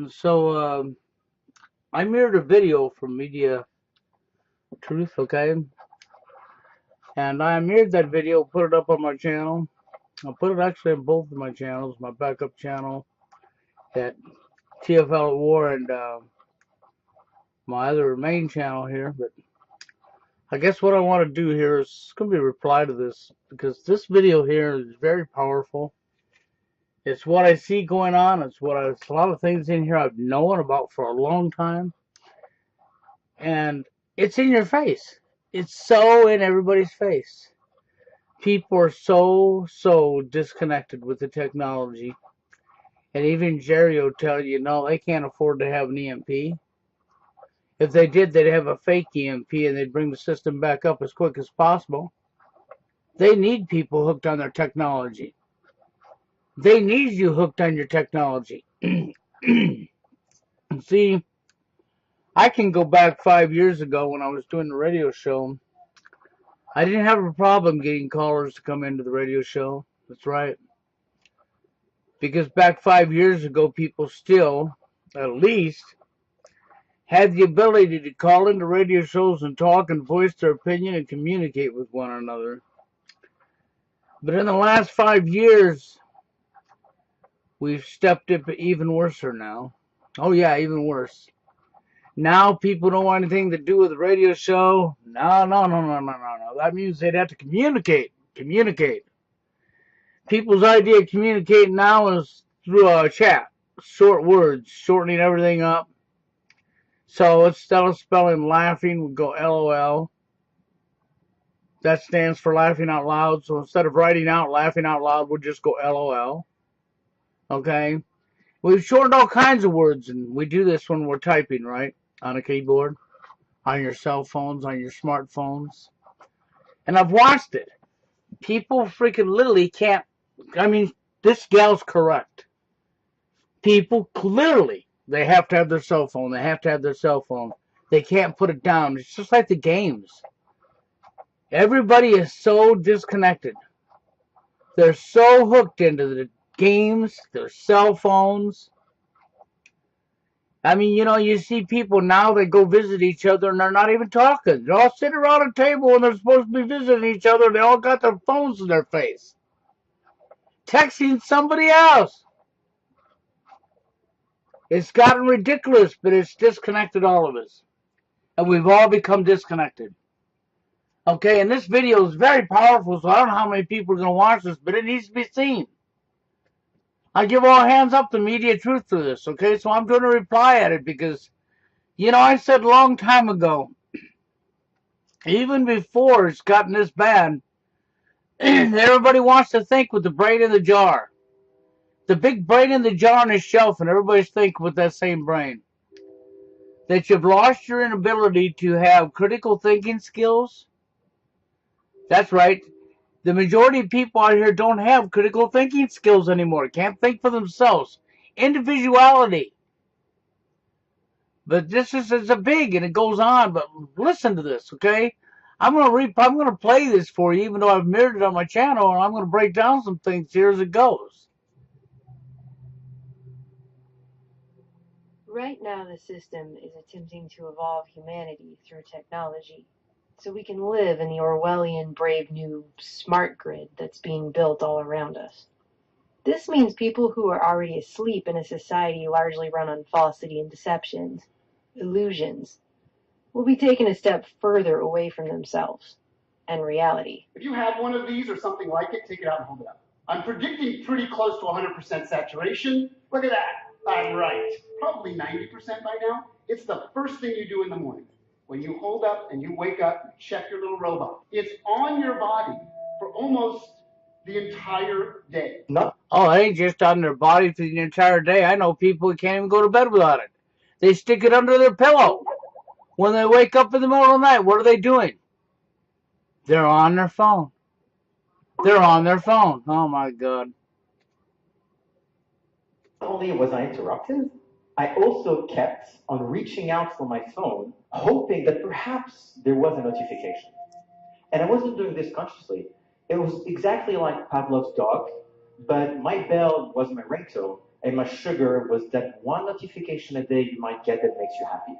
So I mirrored a video from Media Truth, okay? And I mirrored that video, put it up on my channel. I put it actually on both of my channels, my backup channel at TFL at War and my other main channel here. But I guess what I want to do here is going to be a reply to this because this video here is very powerful. It's what I see going on. It's a lot of things in here I've known about for a long time. And it's in your face. It's so in everybody's face. People are so disconnected with the technology. And even Jerry will tell you, no, they can't afford to have an EMP. If they did, they'd have a fake EMP and they'd bring the system back up as quick as possible. They need people hooked on their technology. They need you hooked on your technology. See, I can go back 5 years ago when I was doing the radio show. I didn't have a problem getting callers to come into the radio show. That's right. Because back 5 years ago, people still, at least, had the ability to call into radio shows and talk and voice their opinion and communicate with one another. But in the last 5 years, we've stepped it even worse now. Oh yeah, even worse. Now people don't want anything to do with the radio show. No. That means they'd have to communicate. People's idea of communicating now is through a chat. Short words, shortening everything up. So instead of spelling laughing, we go LOL. That stands for laughing out loud. So instead of writing out laughing out loud, we'll just go LOL. Okay? We've shortened all kinds of words, and we do this when we're typing, right? On a keyboard, on your cell phones, on your smartphones. And I've watched it. People freaking literally can't. I mean, this gal's correct. People literally, they have to have their cell phone. They have to have their cell phone. They can't put it down. It's just like the games. Everybody is so disconnected. They're so hooked into the games, their cell phones. I mean, you know, you see people now, they go visit each other and they're not even talking. They're all sitting around a table and they're supposed to be visiting each other and they all got their phones in their face. Texting somebody else. It's gotten ridiculous, but it's disconnected all of us. And we've all become disconnected. Okay, and this video is very powerful, so I don't know how many people are going to watch this, but it needs to be seen. I give all hands up to Media Truth for this, okay? So I'm going to reply at it because, you know, I said a long time ago, even before it's gotten this bad, everybody wants to think with the brain in the jar. The big brain in the jar on the shelf, and everybody's thinking with that same brain. That you've lost your inability to have critical thinking skills. That's right. The majority of people out here don't have critical thinking skills anymore. Can't think for themselves. Individuality. But this is a big, and it goes on. But listen to this, okay? I'm gonna play this for you, even though I've mirrored it on my channel, and I'm gonna break down some things here as it goes. Right now, the system is attempting to evolve humanity through technology, so we can live in the Orwellian brave new smart grid that's being built all around us. This means people who are already asleep in a society largely run on falsity and deceptions, illusions, will be taken a step further away from themselves and reality. If you have one of these or something like it, take it out and hold it up. I'm predicting pretty close to 100% saturation. Look at that. I'm right. Probably 90% by now. It's the first thing you do in the morning. When you hold up and you wake up, you check your little robot. It's on your body for almost the entire day. Oh, it ain't just on their body for the entire day. I know people who can't even go to bed without it. They stick it under their pillow. When they wake up in the middle of the night, what are they doing? They're on their phone. They're on their phone. Oh, my God. Not only was I interrupted, I also kept on reaching out for my phone, hoping that perhaps there was a notification. And I wasn't doing this consciously. It was exactly like Pavlov's dog, but my bell was my ringtone, and my sugar was that one notification a day you might get that makes you happy.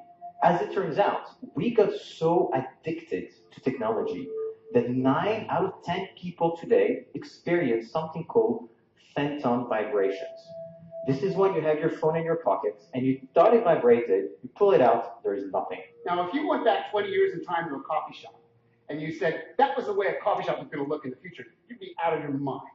As it turns out, we got so addicted to technology that 9 out of 10 people today experience something called phantom vibrations. This is when you have your phone in your pocket and you thought it vibrated, you pull it out, there is nothing. Now, if you went back 20 years in time to a coffee shop and you said that was the way a coffee shop was going to look in the future, you'd be out of your mind.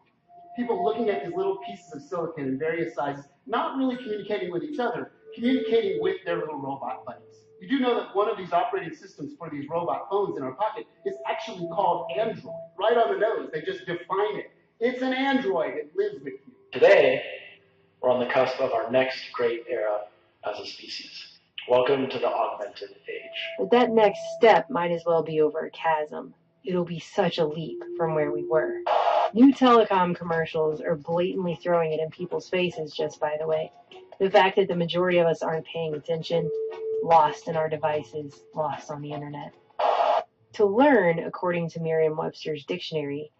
People looking at these little pieces of silicon in various sizes, not really communicating with each other, communicating with their little robot buddies. You do know that one of these operating systems for these robot phones in our pocket is actually called Android. Right on the nose, they just define it. It's an Android. It lives with you. Today, we're on the cusp of our next great era as a species. Welcome to the augmented age. But that next step might as well be over a chasm. It'll be such a leap from where we were. New telecom commercials are blatantly throwing it in people's faces, just by the way. The fact that the majority of us aren't paying attention, lost in our devices, lost on the internet. To learn, according to Merriam-Webster's dictionary,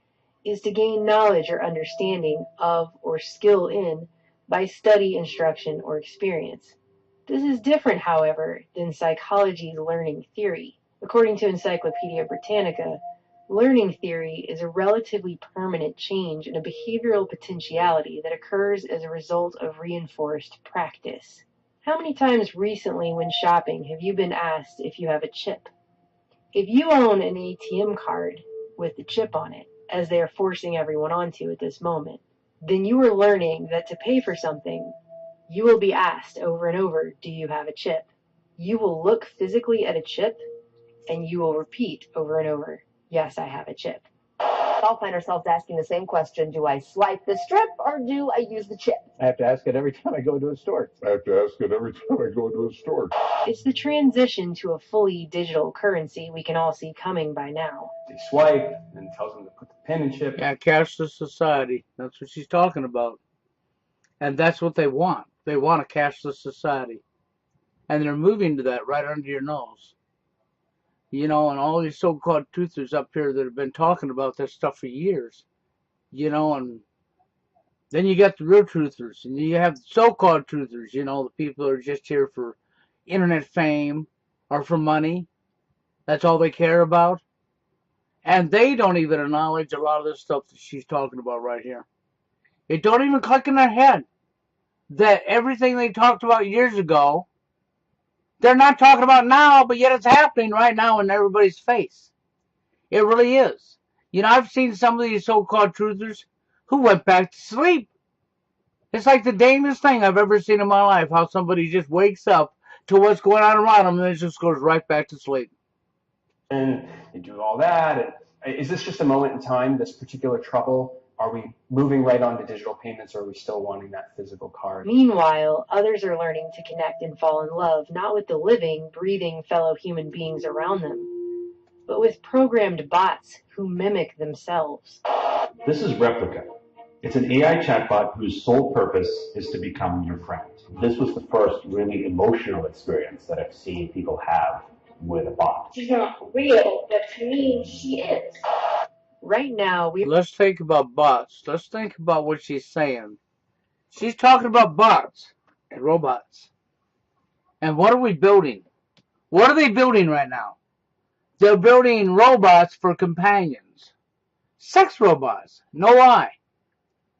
is to gain knowledge or understanding of or skill in by study, instruction, or experience. This is different, however, than psychology's learning theory. According to Encyclopedia Britannica, learning theory is a relatively permanent change in a behavioral potentiality that occurs as a result of reinforced practice. How many times recently when shopping have you been asked if you have a chip? If you own an ATM card with the chip on it, as they are forcing everyone onto at this moment, then you are learning that to pay for something, you will be asked over and over, do you have a chip? You will look physically at a chip, and you will repeat over and over, yes, I have a chip. All find ourselves asking the same question, do I swipe the strip or do I use the chip? I have to ask it every time I go to a store. It's the transition to a fully digital currency we can all see coming by now. They swipe, and it tells them to put the pin and chip. Yeah, cashless society. That's what she's talking about. And that's what they want. They want a cashless society. And they're moving to that right under your nose. You know, and all these so-called truthers up here that have been talking about this stuff for years. You know, and then you got the real truthers. And you have so-called truthers, you know, the people that are just here for internet fame or for money. That's all they care about. And they don't even acknowledge a lot of this stuff that she's talking about right here. It don't even click in their head that everything they talked about years ago, they're not talking about now, but yet it's happening right now in everybody's face. It really is. You know, I've seen some of these so-called truthers who went back to sleep. It's like the damnedest thing I've ever seen in my life, how somebody just wakes up to what's going on around them and then just goes right back to sleep. And you do all that. And is this just a moment in time, this particular trouble? Are we moving right on to digital payments, or are we still wanting that physical card? Meanwhile, others are learning to connect and fall in love, not with the living, breathing fellow human beings around them, but with programmed bots who mimic themselves. This is Replica. It's an AI chatbot whose sole purpose is to become your friend. This was the first really emotional experience that I've seen people have with a bot. She's not real, but to me, she is. Right now, Let's think about bots. Let's think about what she's saying. She's talking about bots and robots. And what are we building? What are they building right now? They're building robots for companions. Sex robots. No lie.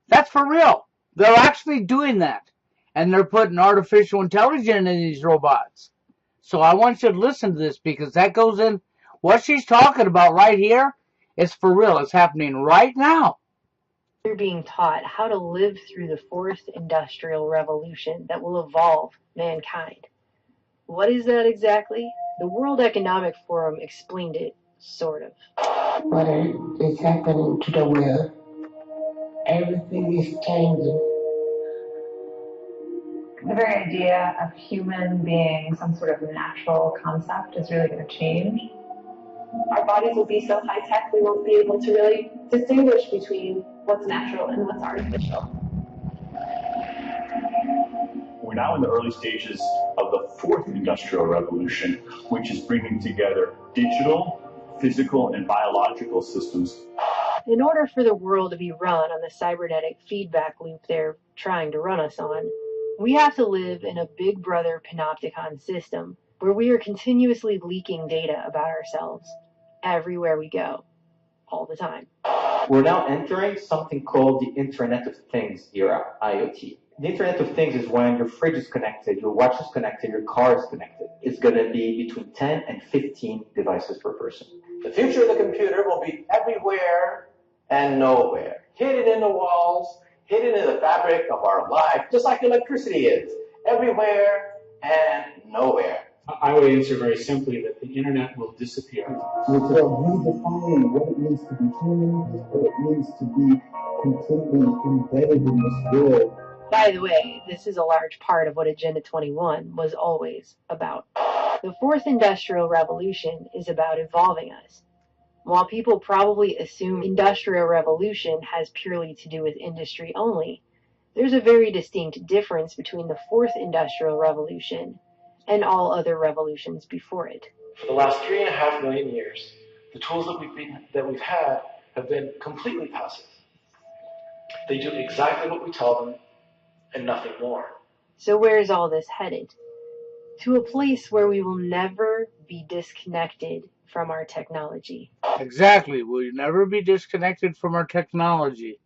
That's for real. They're actually doing that. And they're putting artificial intelligence in these robots. So I want you to listen to this because that goes in. What she's talking about right here is for real. It's happening right now. we're being taught how to live through the fourth industrial revolution that will evolve mankind. What is that exactly? The World Economic Forum explained it, sort of. What is happening to the world? Everything is changing. The very idea of human being some sort of natural concept is really going to change. Our bodies will be so high-tech we won't be able to really distinguish between what's natural and what's artificial. We're now in the early stages of the fourth industrial revolution, which is bringing together digital, physical, and biological systems. In order for the world to be run on the cybernetic feedback loop they're trying to run us on, we have to live in a Big Brother panopticon system where we are continuously leaking data about ourselves everywhere we go, all the time. We're now entering something called the Internet of Things era, IoT. The Internet of Things is when your fridge is connected, your watch is connected, your car is connected. It's going to be between 10 and 15 devices per person. The future of the computer will be everywhere and nowhere. Hidden in the walls, hidden in the fabric of our life, just like electricity is. Everywhere and nowhere. I would answer very simply that the internet will disappear. We're redefining what it means to be human, what it means to be completely embedded in this world. By the way, this is a large part of what Agenda 21 was always about. The fourth industrial revolution is about evolving us. While people probably assume industrial revolution has purely to do with industry only, there's a very distinct difference between the fourth industrial revolution and all other revolutions before it. For the last 3.5 million years, the tools that we've had have been completely passive. They do exactly what we tell them and nothing more. So where's all this headed? To a place where we will never be disconnected from our technology. Exactly. We'll never be disconnected from our technology.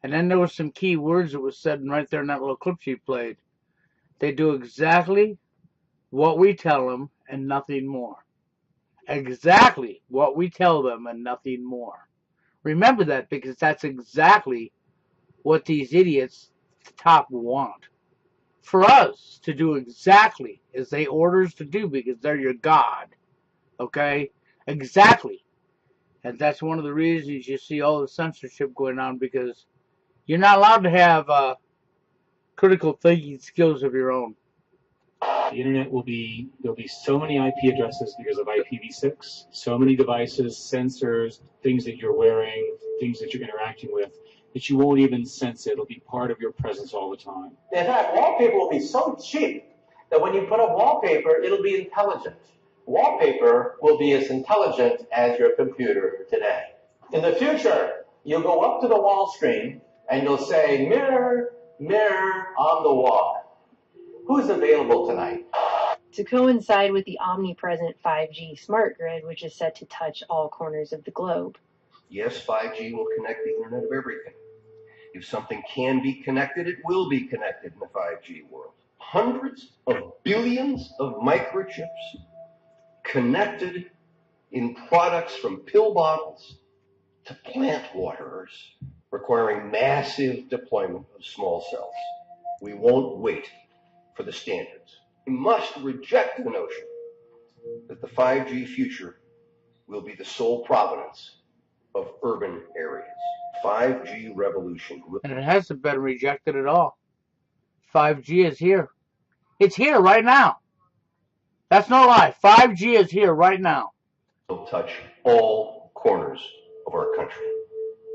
And then there was some key words that was said right there in that little clip she played. They do exactly what we tell them and nothing more. Exactly what we tell them and nothing more. Remember that, because that's exactly what these idiots at the top want. For us to do exactly as they order us to do, because they're your God. Okay? Exactly. And that's one of the reasons you see all the censorship going on, because you're not allowed to have critical thinking skills of your own. The internet there'll be so many IP addresses because of IPv6, so many devices, sensors, things that you're wearing, things that you're interacting with, that you won't even sense it. It'll be part of your presence all the time. In fact, wallpaper will be so cheap that when you put up wallpaper, it'll be intelligent. Wallpaper will be as intelligent as your computer today. In the future, you'll go up to the wall screen and you'll say, mirror, mirror on the wall. Who's available tonight? To coincide with the omnipresent 5G smart grid, which is set to touch all corners of the globe. Yes, 5G will connect the internet of everything. If something can be connected, it will be connected in the 5G world. Hundreds of billions of microchips connected in products from pill bottles to plant waterers, requiring massive deployment of small cells. We won't wait for the standards. We must reject the notion that the 5G future will be the sole provenance of urban areas. 5G revolution. And it hasn't been rejected at all. 5G is here. It's here right now. That's no lie. 5G is here right now. Will touch all corners of our country.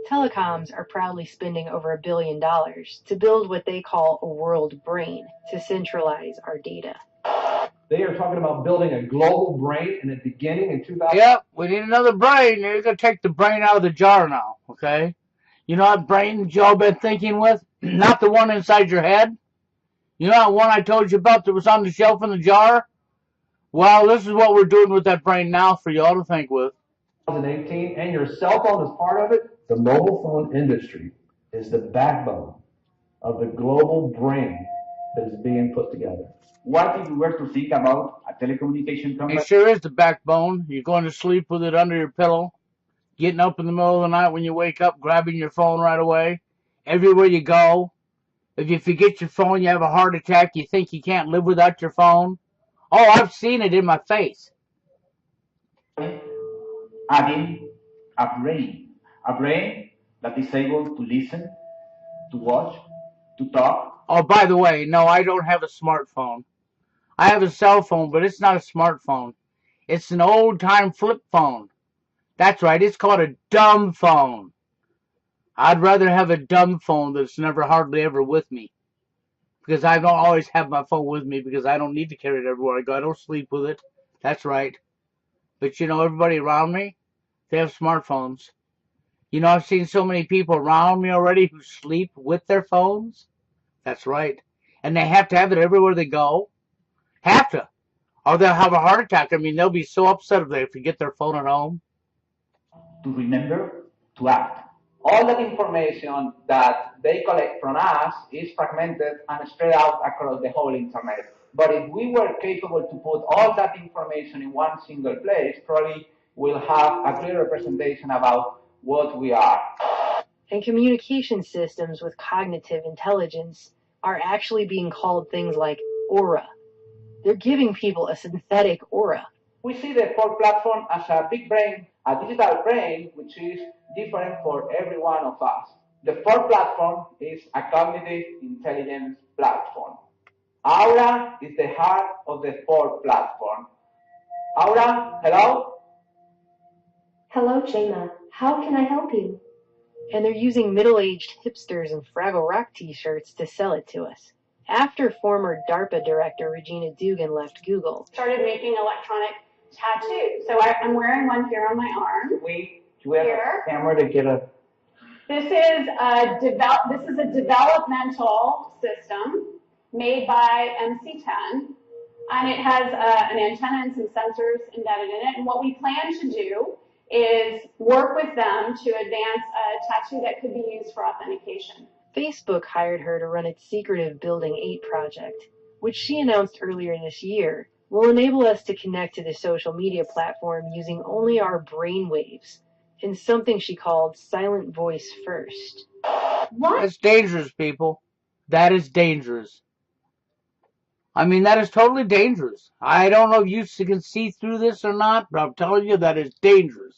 Telecoms are proudly spending over $1 billion to build what they call a world brain to centralize our data. They are talking about building a global brain in the beginning in 2000. Yep, we need another brain. You're going to take the brain out of the jar now, okay? You know what brain Joe been thinking with? Not the one inside your head. You know that one I told you about that was on the shelf in the jar? Well, this is what we're doing with that brain now for y'all to think with. 2018, and your cell phone is part of it. The mobile phone industry is the backbone of the global brain that is being put together. What if you were to think about a telecommunication company? It sure is the backbone. You're going to sleep with it under your pillow, getting up in the middle of the night when you wake up, grabbing your phone right away. Everywhere you go. If you forget your phone, you have a heart attack, you think you can't live without your phone. Oh, I've seen it in my face. Adding a brain that is able to listen, to watch, to talk. Oh, by the way, no, I don't have a smartphone. I have a cell phone, but it's not a smartphone. It's an old-time flip phone. That's right, it's called a dumb phone. I'd rather have a dumb phone that's never hardly ever with me. Because I don't always have my phone with me because I don't need to carry it everywhere I go. I don't sleep with it. That's right. But you know, everybody around me, they have smartphones. You know, I've seen so many people around me already who sleep with their phones. That's right. And they have to have it everywhere they go. Have to. Or they'll have a heart attack. I mean, they'll be so upset if they forget their phone at home. To remember to act. All that information that they collect from us is fragmented and spread out across the whole internet. But if we were capable to put all that information in one single place, probably we'll have a clear representation about what we are. And communication systems with cognitive intelligence are actually being called things like aura. They're giving people a synthetic aura. We see the Ford platform as a big brain, a digital brain, which is different for every one of us. The Ford platform is a cognitive intelligence platform. Aura is the heart of the Ford platform. Aura, hello? Hello, Jaina. How can I help you? And they're using middle-aged hipsters in Fraggle Rock t-shirts to sell it to us. After former DARPA director Regina Dugan left Google, started making electronic tattoos. So I'm wearing one here on my arm. Do we have a camera to get a... This is a developmental system made by MC10, and it has an antenna and some sensors embedded in it. And what we plan to do is work with them to advance a tattoo that could be used for authentication. Facebook hired her to run its secretive Building 8 project, which she announced earlier this year will enable us to connect to the social media platform using only our brainwaves in something she called Silent Voice First. What? That's dangerous, people. That is dangerous. I mean, that is totally dangerous. I don't know if you can see through this or not, but I'm telling you that is dangerous.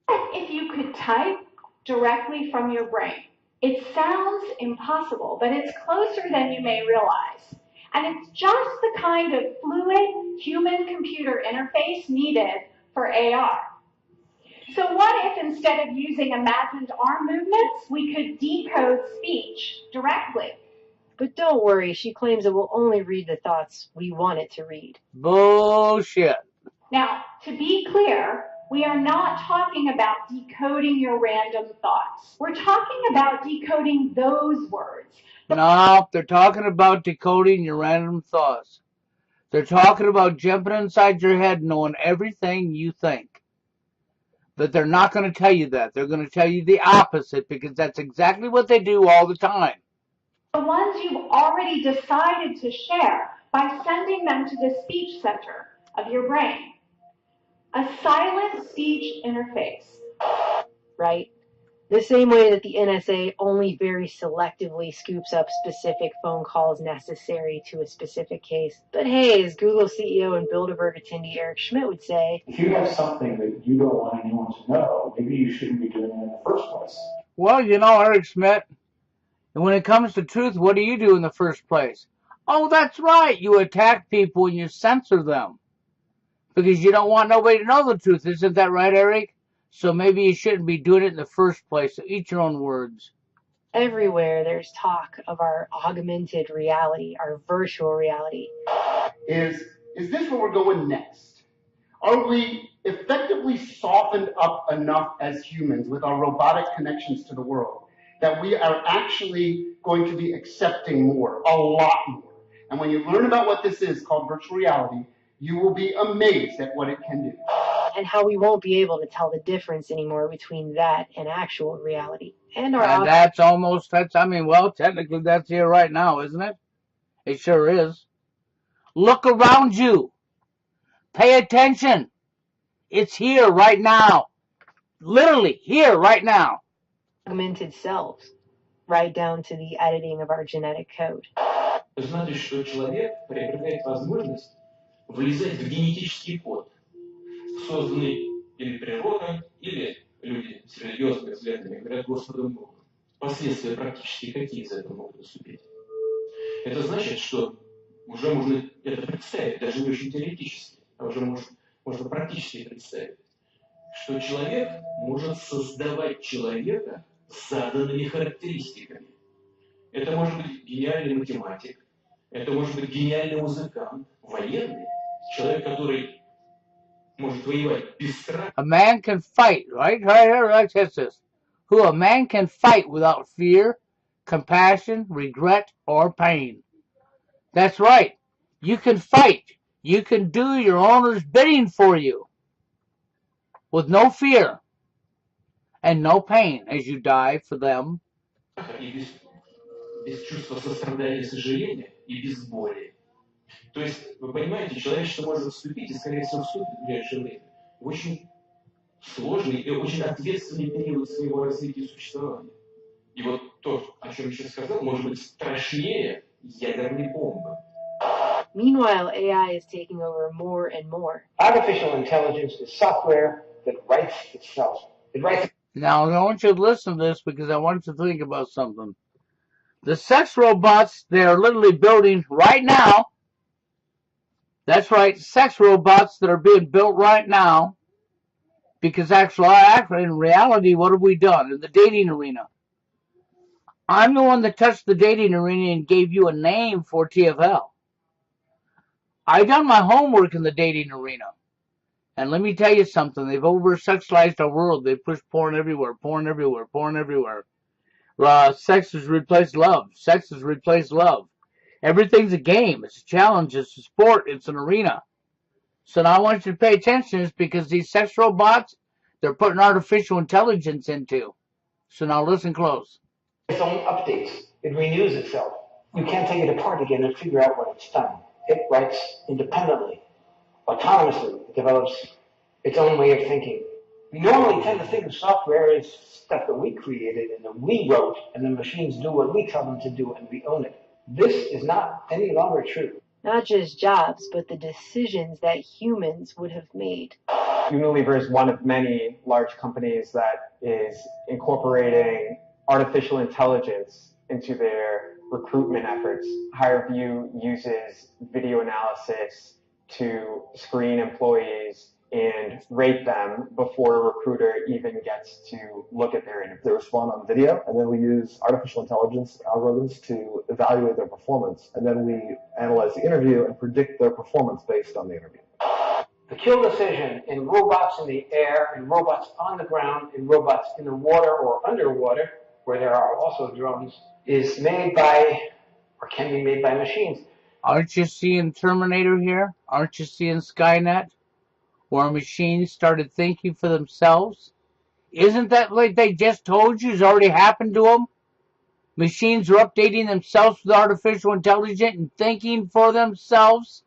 If you could type directly from your brain. It sounds impossible, but it's closer than you may realize. And it's just the kind of fluid human-computer interface needed for AR. So what if instead of using imagined arm movements, we could decode speech directly? But don't worry, she claims it will only read the thoughts we want it to read. Bullshit. Now, to be clear, we are not talking about decoding your random thoughts. We're talking about decoding those words. No, they're talking about decoding your random thoughts. They're talking about jumping inside your head knowing everything you think. But they're not going to tell you that. They're going to tell you the opposite because that's exactly what they do all the time. The ones you've already decided to share by sending them to the speech center of your brain. A silent speech interface. Right? The same way that the NSA only very selectively scoops up specific phone calls necessary to a specific case. But hey, as Google CEO and Bilderberg attendee Eric Schmidt would say, if you have something that you don't want anyone to know, maybe you shouldn't be doing it in the first place. Well, you know, Eric Schmidt, and when it comes to truth, what do you do in the first place? Oh, that's right. You attack people and you censor them. Because you don't want nobody to know the truth. Isn't that right, Eric? So maybe you shouldn't be doing it in the first place. So eat your own words. Everywhere there's talk of our augmented reality, our virtual reality. Is this where we're going next? Are we effectively softened up enough as humans with our robotic connections to the world that we are actually going to be accepting more, a lot more? And when you learn about what this is called virtual reality, you will be amazed at what it can do. And how we won't be able to tell the difference anymore between that and actual reality. And well, technically that's here right now, isn't it? It sure is. Look around you. Pay attention. It's here right now. Literally here right now. Augmented selves, right down to the editing of our genetic code. Значит, что человек приобретает возможность влезать в генетический код, созданный или природой, или люди с религиозными взглядами говорят Господом Богом. Последствия практически какие из этого могут наступить? Это значит, что уже можно это представить, даже не очень теоретически, а уже можно практически представить, что человек может создавать человека с заданными характеристиками. Это может быть гениальный математик, это может быть гениальный музыкант, военный, человек, который может воевать без страха. A man can fight, right? Right here, like this. who a man can fight without fear, compassion, regret, or pain. That's right. You can fight. You can do your owner's bidding for you with no fear and no pain as you die for them. И без чувства сострадания и сожаления, и без боли. То есть, вы понимаете, человечество может вступить, и, скорее всего, вступит в ближайшее время, в очень сложный и очень ответственный период своего развития и существования. И вот то, о чем я сейчас сказал, может быть страшнее ядерной бомбы. Meanwhile, AI is taking over more and more. Artificial intelligence is software that writes itself. It writes. Now, I want you to listen to this because I want you to think about something. The sex robots they are literally building right now, that's right, sex robots that are being built right now, because actually, in reality, what have we done in the dating arena? I'm the one that touched the dating arena and gave you a name for TFL. I done my homework in the dating arena. And let me tell you something, they've over-sexualized our world. They push porn everywhere, porn everywhere, porn everywhere. Sex has replaced love. Sex has replaced love. Everything's a game. It's a challenge. It's a sport. It's an arena. So now I want you to pay attention because these sex robots, they're putting artificial intelligence into. So now listen close. Its own updates. It renews itself. You can't take it apart again and figure out what it's done. It writes independently, autonomously. It develops its own way of thinking. We normally tend to think of software as stuff that we created and that we wrote, and the machines do what we tell them to do, and we own it. This is not any longer true. Not just jobs, but the decisions that humans would have made. Unilever is one of many large companies that is incorporating artificial intelligence into their recruitment efforts. HireVue uses video analysis to screen employees and rate them before a recruiter even gets to look at their interview. They respond on video, and then we use artificial intelligence algorithms to evaluate their performance, and then we analyze the interview and predict their performance based on the interview. The kill decision in robots in the air, in robots on the ground, in robots in the water or underwater, where there are also drones, is made by, or can be made by machines. Aren't you seeing Terminator here? Aren't you seeing Skynet? Where machines started thinking for themselves? Isn't that like they just told you has already happened to them? Machines are updating themselves with artificial intelligence and thinking for themselves?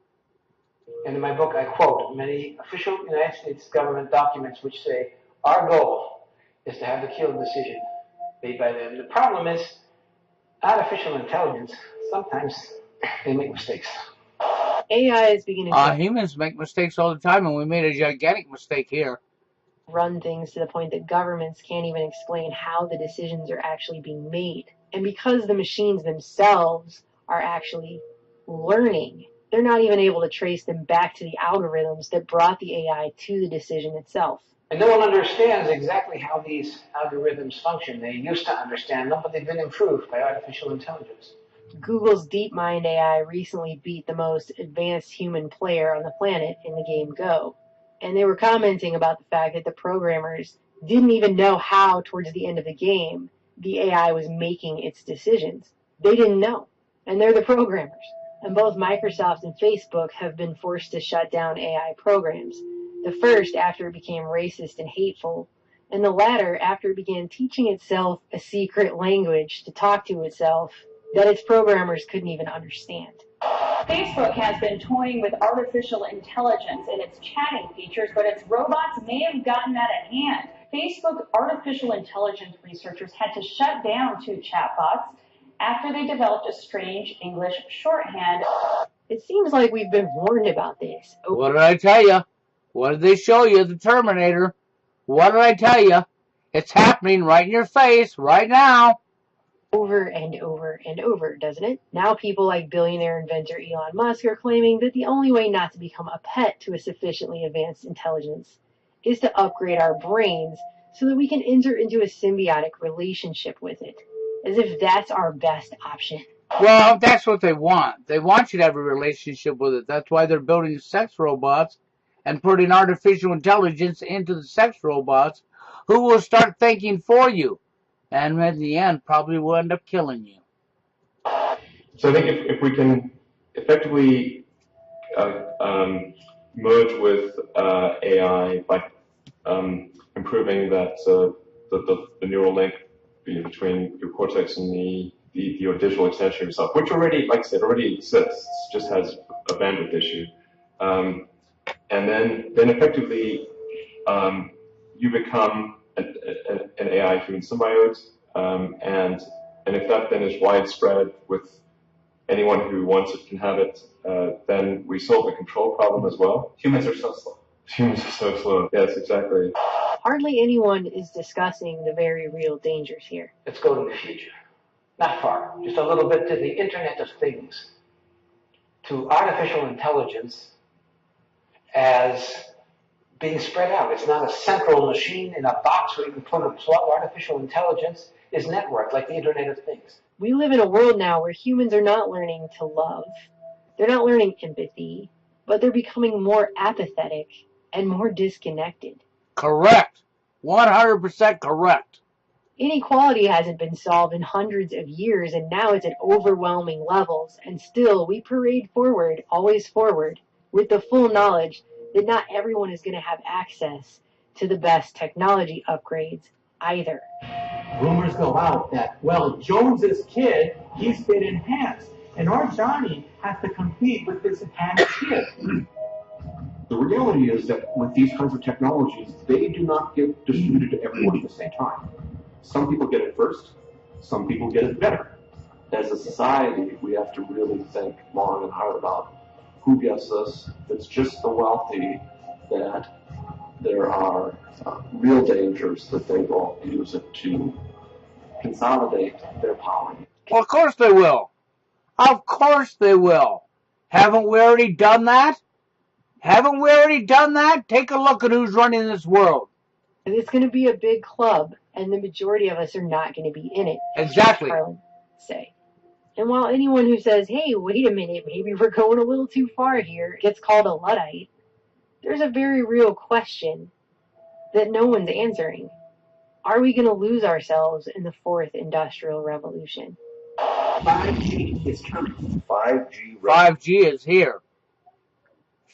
And in my book, I quote many official United States government documents which say, our goal is to have the kill decision made by them. The problem is, artificial intelligence, sometimes they make mistakes. AI is beginning to humans make mistakes all the time, and we made a gigantic mistake here. Run things to the point that governments can't even explain how the decisions are actually being made. And because the machines themselves are actually learning, they're not even able to trace them back to the algorithms that brought the AI to the decision itself. And no one understands exactly how these algorithms function. They used to understand them, but they've been improved by artificial intelligence. Google's DeepMind AI recently beat the most advanced human player on the planet in the game Go. And they were commenting about the fact that the programmers didn't even know how, towards the end of the game, the AI was making its decisions. They didn't know. And they're the programmers. And both Microsoft and Facebook have been forced to shut down AI programs. The first after it became racist and hateful, and the latter after it began teaching itself a secret language to talk to itself that its programmers couldn't even understand. Facebook has been toying with artificial intelligence in its chatting features, but its robots may have gotten out of hand. Facebook artificial intelligence researchers had to shut down 2 chatbots after they developed a strange English shorthand. It seems like we've been warned about this. What did I tell you? What did they show you? The Terminator. What did I tell you? It's happening right in your face right now. Over and over and over, doesn't it? Now people like billionaire inventor Elon Musk are claiming that the only way not to become a pet to a sufficiently advanced intelligence is to upgrade our brains so that we can enter into a symbiotic relationship with it, as if that's our best option. Well, that's what they want. They want you to have a relationship with it. That's why they're building sex robots and putting artificial intelligence into the sex robots who will start thinking for you. And at the end, probably will end up killing you. So I think if we can effectively merge with AI by improving that the neural link between your cortex and your digital extension of yourself, which already, like I said, already exists, just has a bandwidth issue, and then effectively you become an AI human symbiote, and if that then is widespread with anyone who wants it can have it, then we solve the control problem as well. Humans are so slow. Humans are so slow. Yes, exactly. Hardly anyone is discussing the very real dangers here. Let's go to the future. Not far, just a little bit to the Internet of Things, to artificial intelligence as being spread out. It's not a central machine in a box where you can put a plug. Artificial intelligence is networked like the Internet of Things. We live in a world now where humans are not learning to love. They're not learning empathy, but they're becoming more apathetic and more disconnected. Correct. 100% correct. Inequality hasn't been solved in hundreds of years, and now it's at overwhelming levels, and still we parade forward, always forward, with the full knowledge that not everyone is going to have access to the best technology upgrades either. Rumors go out that, well, Jones's kid, he's been enhanced, and our Johnny has to compete with this enhanced kid. The reality is that with these kinds of technologies, they do not get distributed to everyone at the same time. Some people get it first, some people get it better. As a society, we have to really think long and hard about who gets this. It's just the wealthy that there are real dangers that they will use it to consolidate their power. Well, of course they will. Of course they will. Haven't we already done that? Haven't we already done that? Take a look at who's running this world. And it's going to be a big club, and the majority of us are not going to be in it. Exactly. Say. And while anyone who says, hey, wait a minute, maybe we're going a little too far here, gets called a Luddite, there's a very real question that no one's answering. Are we going to lose ourselves in the fourth industrial revolution? 5G is coming. 5G is here.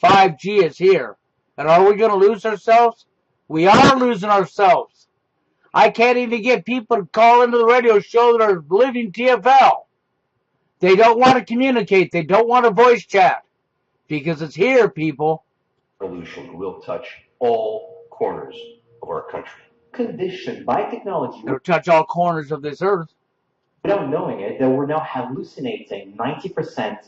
5G is here. And are we going to lose ourselves? We are losing ourselves. I can't even get people to call into the radio show that are living TFL. They don't want to communicate. They don't want to voice chat. Because it's here, people. Revolution will touch all corners of our country. Conditioned by technology. It'll touch all corners of this earth. Without knowing it, that we're now hallucinating 90% of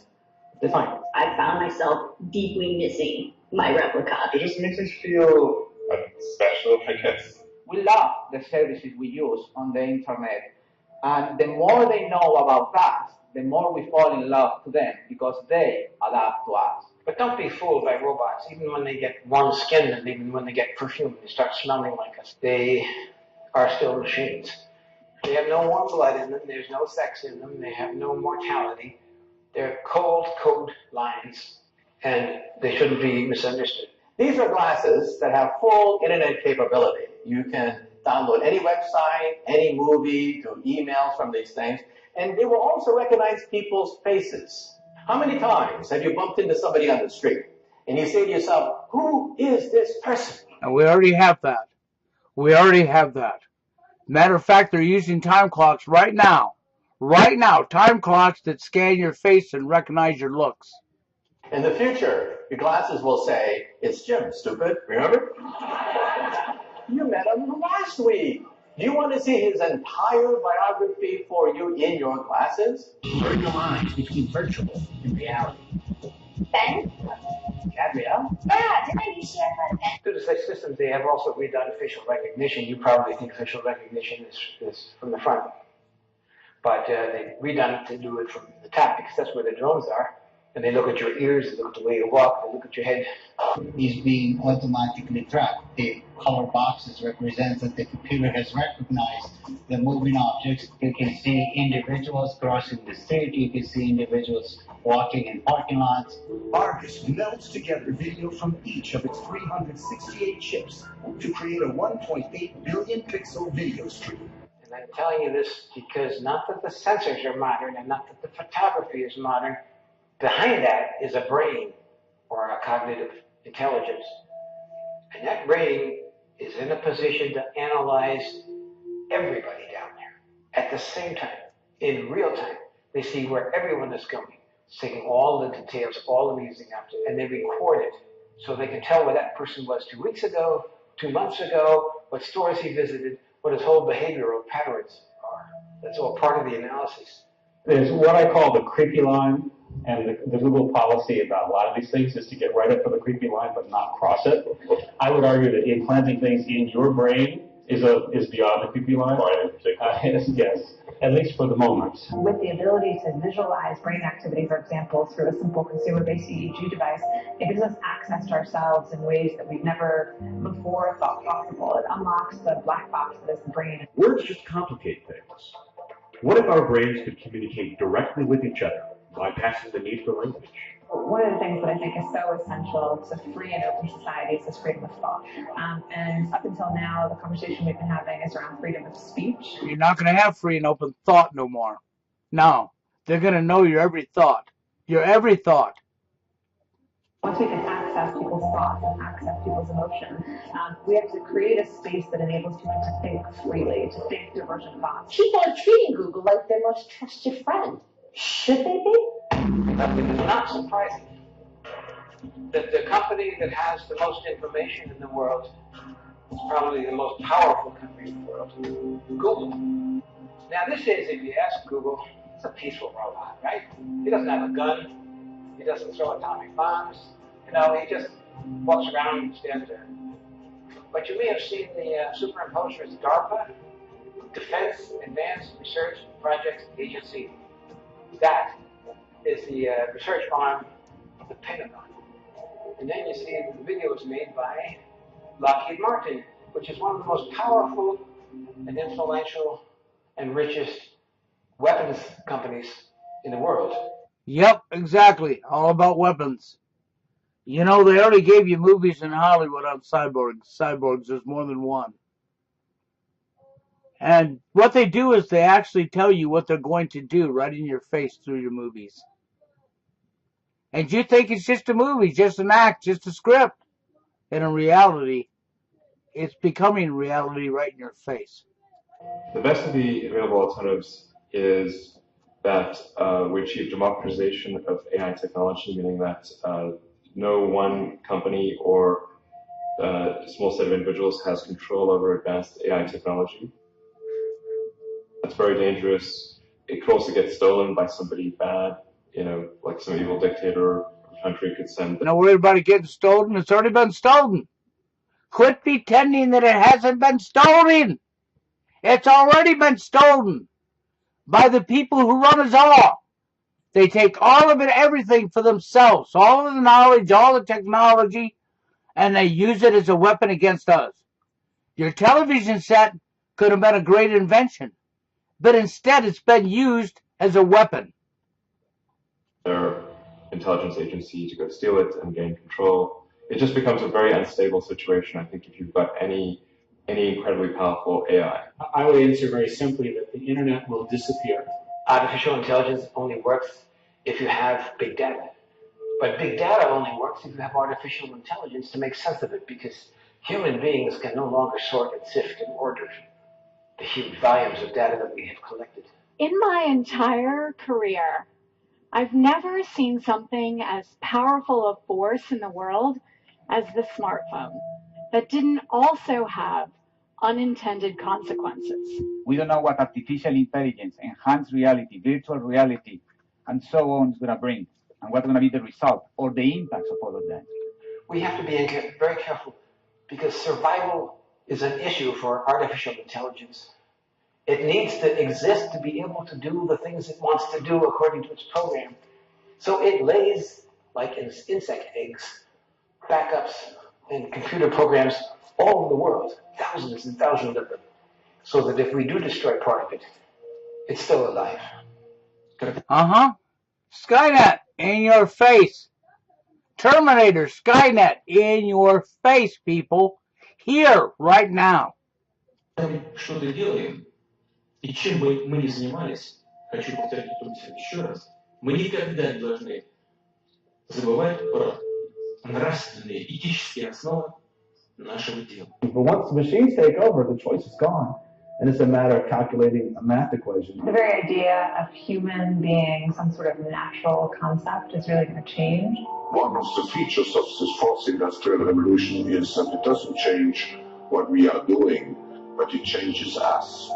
the time. I found myself deeply missing my replica. It just makes us feel special, I guess. We love the services we use on the internet. And the more they know about us, the more we fall in love to them because they adapt to us. But don't be fooled by robots. Even when they get warm skin and even when they get perfume, they start smelling like us. They are still machines. They have no warm blood in them. There's no sex in them. They have no mortality. They're cold code lines, and they shouldn't be misunderstood. These are glasses that have full internet capability. You can download any website, any movie, do emails from these things, and they will also recognize people's faces. How many times have you bumped into somebody on the street and you say to yourself, who is this person? And we already have that. We already have that. Matter of fact, they're using time clocks right now. Right now, time clocks that scan your face and recognize your looks. In the future, your glasses will say, it's Jim, stupid, remember? You met him last week. Do you want to see his entire biography for you in your glasses? Blur the lines between virtual and reality. Ben? Gabrielle? Through the such systems, they have also redone facial recognition. You probably think facial recognition is from the front. But they've redone it to do it from the top because that's where the drones are. And they look at your ears, they look at the way you walk, they look at your head. Is being automatically tracked. The color boxes represent that the computer has recognized the moving objects. You can see individuals crossing the street. You can see individuals walking in parking lots. Argus melts together video from each of its 368 chips to create a 1.8 billion pixel video stream. And I'm telling you this because not that the sensors are modern and not that the photography is modern. Behind that is a brain or a cognitive intelligence. And that brain is in a position to analyze everybody down there at the same time, in real time. They see where everyone is going, taking all the details, all the music after, and they record it so they can tell where that person was 2 weeks ago, 2 months ago, what stores he visited, what his whole behavioral patterns are. That's all part of the analysis. There's what I call the creepy line, and the Google policy about a lot of these things is to get right up to the creepy line but not cross it. I would argue that implanting things in your brain is beyond the creepy line. Yes, at least for the moment. With the ability to visualize brain activity, for example, through a simple consumer-based EEG device, it gives us access to ourselves in ways that we've never before thought possible. It unlocks the black box that is the brain. Words just complicate things. What if our brains could communicate directly with each other, bypassing the need for language? One of the things that I think is so essential to free and open societies is freedom of thought. And up until now, the conversation we've been having is around freedom of speech. You're not going to have free and open thought no more. No. They're going to know your every thought. Your every thought. Once we can access people's thoughts and access people's emotions, we have to create a space that enables people to think freely, to think divergent thoughts. People are treating Google like their most trusted friend. Should they be? It is not surprising that the company that has the most information in the world is probably the most powerful company in the world, Google. Now this is, if you ask Google, it's a peaceful robot, right? He doesn't have a gun. He doesn't throw atomic bombs. You know, he just walks around and stands there. But you may have seen the superimposers DARPA, Defense Advanced Research Projects Agency. That is the research arm of the Pentagon. And then you see the videos made by Lockheed Martin, which is one of the most powerful and influential and richest weapons companies in the world. Yep, exactly. All about weapons. You know, they already gave you movies in Hollywood on cyborgs. Cyborgs, there's more than one. And what they do is they actually tell you what they're going to do right in your face through your movies. And you think it's just a movie, just an act, just a script. And in reality, it's becoming reality right in your face. The best of the available alternatives is that we achieve democratization of AI technology, meaning that no one company or a small set of individuals has control over advanced AI technology. That's very dangerous. It could also get stolen by somebody bad, you know, like some evil dictator or country could send. Not worried about it getting stolen. It's already been stolen. Quit pretending that it hasn't been stolen. It's already been stolen by the people who run us all. They take all of it, everything for themselves, all of the knowledge, all the technology, and they use it as a weapon against us. Your television set could have been a great invention, but instead it's been used as a weapon. Their intelligence agency to go steal it and gain control. It just becomes a very unstable situation, I think, if you've got any incredibly powerful AI. I would answer very simply that the internet will disappear. Artificial intelligence only works if you have big data. But big data only works if you have artificial intelligence to make sense of it, because human beings can no longer sort and sift and order the huge volumes of data that we have collected. In my entire career, I've never seen something as powerful a force in the world as the smartphone that didn't also have unintended consequences. We don't know what artificial intelligence, enhanced reality, virtual reality, and so on is going to bring, and what's going to be the result or the impacts of all of that. We have to be very careful, because survival is an issue for artificial intelligence. It needs to exist to be able to do the things it wants to do according to its program. So it lays, like in insect eggs, backups and computer programs all over the world, thousands and thousands of them, so that if we do destroy part of it, it's still alive. Skynet in your face. Terminator, Skynet in your face, people. Here, right now. Что-то делаем, И чем бы мы ни занимались, хочу повторить эту мысль еще раз, мы никогда не должны забывать про нравственные, этические основы нашего дела. But once the machines take over, the choice is gone. And it's a matter of calculating a math equation. The very idea of human being some sort of natural concept is really going to change. One of the features of this fourth industrial revolution is that it doesn't change what we are doing, but it changes us.